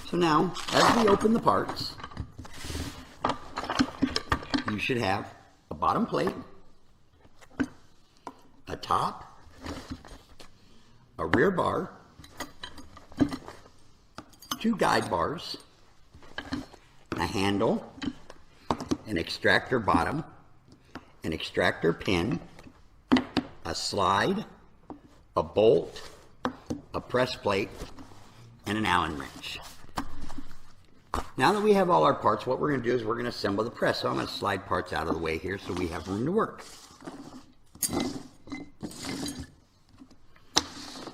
So now, as we open the parts, you should have a bottom plate, a top, a rear bar, 2 guide bars, a handle, an extractor bottom, an extractor pin, a slide, a bolt, a press plate, and an Allen wrench. Now that we have all our parts, what we're going to do is we're going to assemble the press. So I'm going to slide parts out of the way here so we have room to work.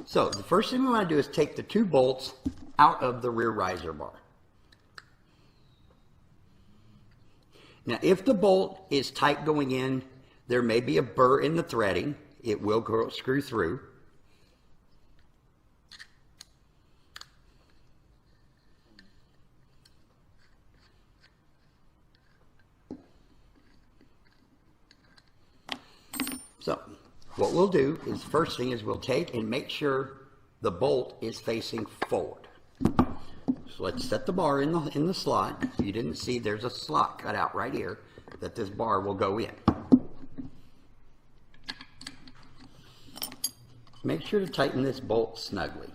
So the first thing we want to do is take the 2 bolts out of the rear riser bar. Now if the bolt is tight going in, there may be a burr in the threading. It will screw through. So what we'll do is, first thing is we'll take and make sure the bolt is facing forward. So let's set the bar in the slot. You didn't see there's a slot cut out right here that this bar will go in. Make sure to tighten this bolt snugly.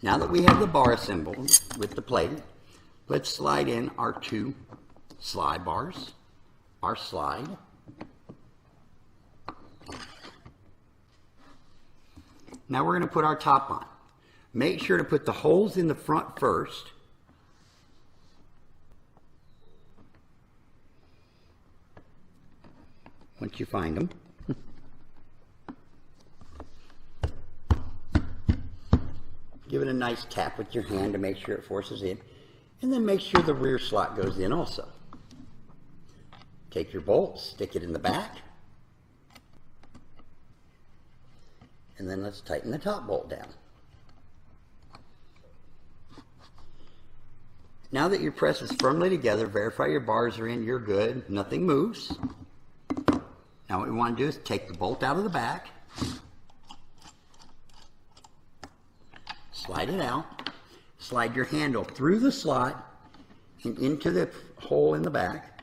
Now that we have the bar assembled with the plate, let's slide in our 2 slide bars, our slide, now we're going to put our top on. Make sure to put the holes in the front first. Once you find them. Give it a nice tap with your hand to make sure it forces in. And then make sure the rear slot goes in also. Take your bolt, stick it in the back. And then let's tighten the top bolt down. Now that your press is firmly together, verify your bars are in, you're good, nothing moves. Now what we want to do is take the bolt out of the back. Slide it out, slide your handle through the slot and into the hole in the back.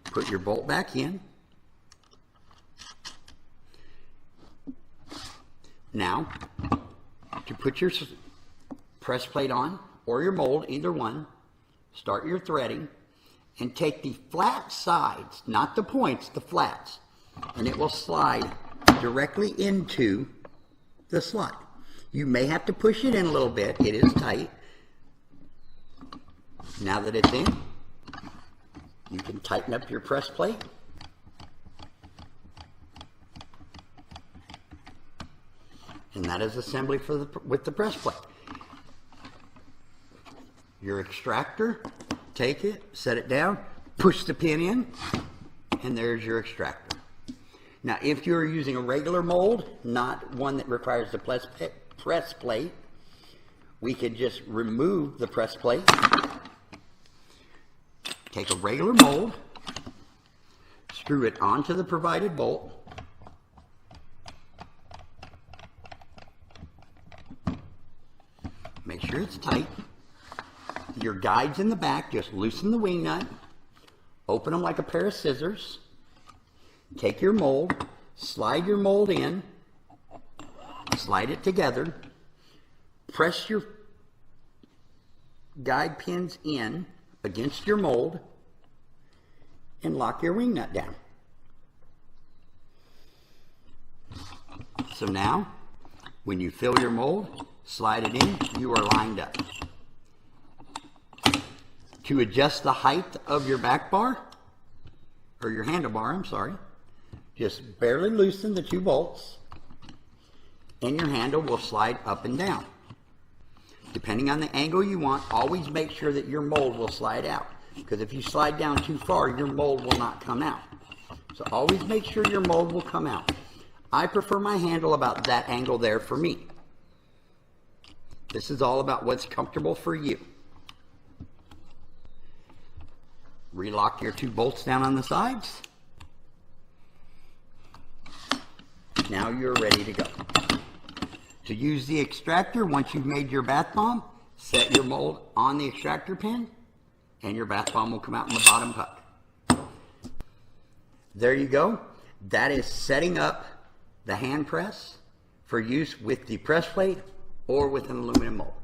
Put your bolt back in. Now, to put your press plate on or your mold, either one, start your threading and take the flat sides, not the points, the flats, and it will slide directly into the slot. You may have to push it in a little bit. It is tight. Now that it's in, you can tighten up your press plate. And that is assembly with the press plate. Your extractor, take it, set it down, push the pin in, and there's your extractor. Now if you're using a regular mold, not one that requires the press plate, we could just remove the press plate, take a regular mold, screw it onto the provided bolt, make sure it's tight. Your guides in the back, just loosen the wing nut, open them like a pair of scissors, take your mold, slide your mold in, slide it together, press your guide pins in against your mold, and lock your wing nut down. So now, when you fill your mold, slide it in, you are lined up. To adjust the height of your back bar, or your handlebar, I'm sorry, just barely loosen the 2 bolts, and your handle will slide up and down. Depending on the angle you want, always make sure that your mold will slide out, because if you slide down too far, your mold will not come out. So always make sure your mold will come out. I prefer my handle about that angle there for me. This is all about what's comfortable for you. Relock your 2 bolts down on the sides. Now you're ready to go. To use the extractor, once you've made your bath bomb, set your mold on the extractor pin and your bath bomb will come out in the bottom puck. There you go. That is setting up the hand press for use with the press plate or with an aluminum mold.